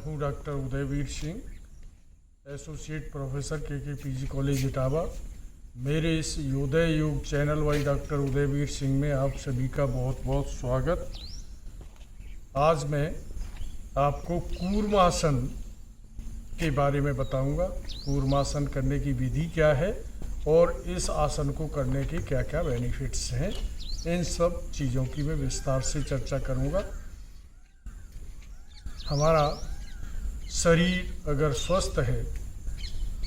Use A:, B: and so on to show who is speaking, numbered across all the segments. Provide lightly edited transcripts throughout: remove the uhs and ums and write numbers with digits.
A: हूँ doctor Udayveer Singh, associate professor PG college Etawah. मेरे इस योदय योग चैनल वाई डॉक्टर उदयवीर सिंह में आप सभी का बहुत बहुत स्वागत। आज मैं आपको कूर्मासन के बारे में बताऊंगा। कूर्मासन करने की विधि क्या है और इस आसन को करने के क्या क्या बेनिफिट्स हैं, इन सब चीज़ों की मैं विस्तार से चर्चा करूंगा। हमारा शरीर अगर स्वस्थ है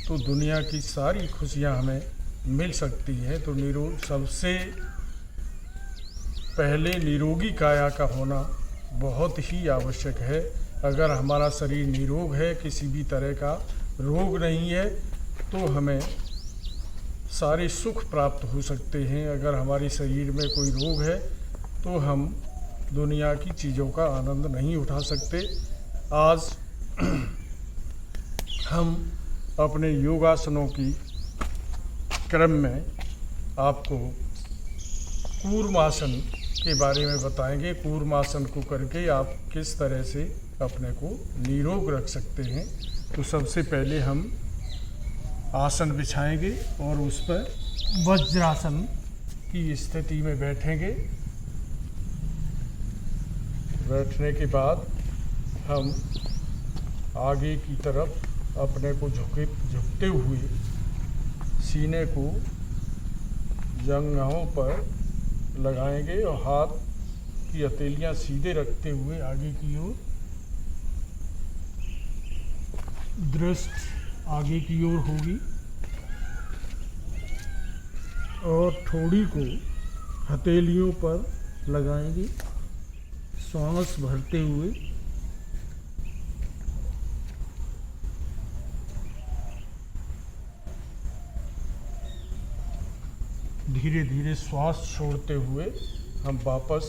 A: तो दुनिया की सारी खुशियां हमें मिल सकती हैं। तो सबसे पहले निरोगी काया का होना बहुत ही आवश्यक है। अगर हमारा शरीर निरोग है, किसी भी तरह का रोग नहीं है, तो हमें सारे सुख प्राप्त हो सकते हैं। अगर हमारे शरीर में कोई रोग है तो हम दुनिया की चीज़ों का आनंद नहीं उठा सकते। आज हम अपने योगासनों की क्रम में आपको कूर्मासन के बारे में बताएंगे। कूर्मासन को करके आप किस तरह से अपने को निरोग रख सकते हैं। तो सबसे पहले हम आसन बिछाएंगे और उस पर वज्रासन की स्थिति में बैठेंगे। बैठने के बाद हम आगे की तरफ अपने को झुकते हुए सीने को जंघों पर लगाएंगे और हाथ की हथेलियां सीधे रखते हुए आगे की ओर दृष्टि आगे की ओर होगी और ठोड़ी को हथेलियों पर लगाएंगे। सांस भरते हुए धीरे धीरे श्वास छोड़ते हुए हम वापस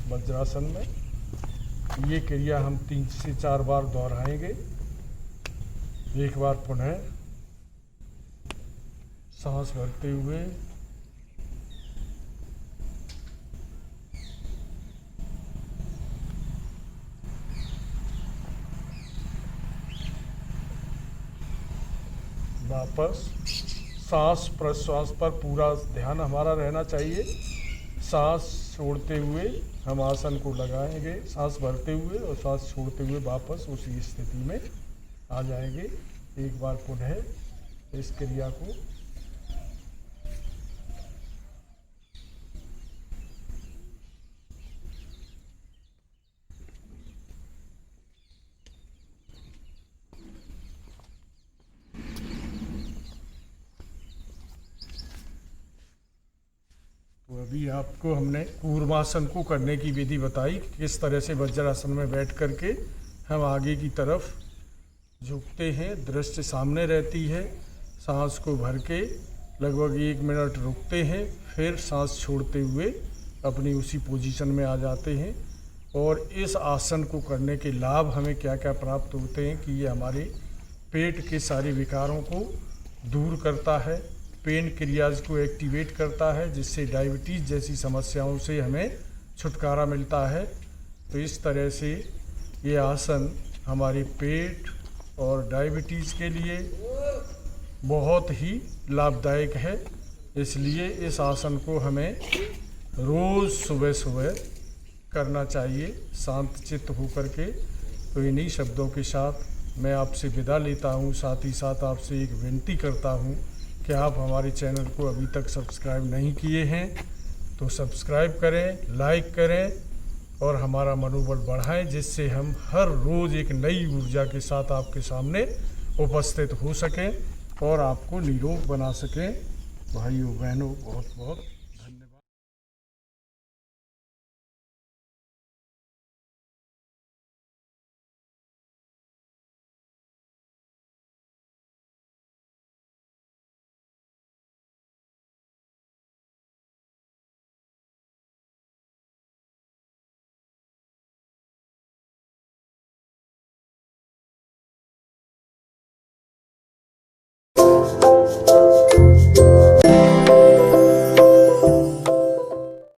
A: वज्रासन में। ये क्रिया हम 3 से 4 बार दोहराएंगे। एक बार पुनः सांस भरते हुए वापस सांस प्रश्वास पर पूरा ध्यान हमारा रहना चाहिए। सांस छोड़ते हुए हम आसन को लगाएंगे, सांस भरते हुए और सांस छोड़ते हुए वापस उसी स्थिति में आ जाएंगे। एक बार पुनः इस क्रिया को तो अभी आपको हमने कूर्मासन को करने की विधि बताई, किस तरह से वज्रासन में बैठ करके हम आगे की तरफ झुकते हैं, दृष्टि सामने रहती है। सांस को भर के लगभग 1 मिनट रुकते हैं, फिर सांस छोड़ते हुए अपनी उसी पोजीशन में आ जाते हैं। और इस आसन को करने के लाभ हमें क्या क्या प्राप्त होते हैं कि ये हमारे पेट के सारे विकारों को दूर करता है, पेन क्रियाज को एक्टिवेट करता है, जिससे डायबिटीज़ जैसी समस्याओं से हमें छुटकारा मिलता है। तो इस तरह से ये आसन हमारे पेट और डायबिटीज़ के लिए बहुत ही लाभदायक है। इसलिए इस आसन को हमें रोज़ सुबह सुबह करना चाहिए शांत चित्त होकर के। तो इन्हीं शब्दों के साथ मैं आपसे विदा लेता हूँ। साथ ही साथ आपसे एक विनती करता हूँ कि आप हमारे चैनल को अभी तक सब्सक्राइब नहीं किए हैं तो सब्सक्राइब करें, लाइक करें और हमारा मनोबल बढ़ाएं, जिससे हम हर रोज़ एक नई ऊर्जा के साथ आपके सामने उपस्थित हो सकें और आपको निरोग बना सकें। भाइयों बहनों, बहुत बहुत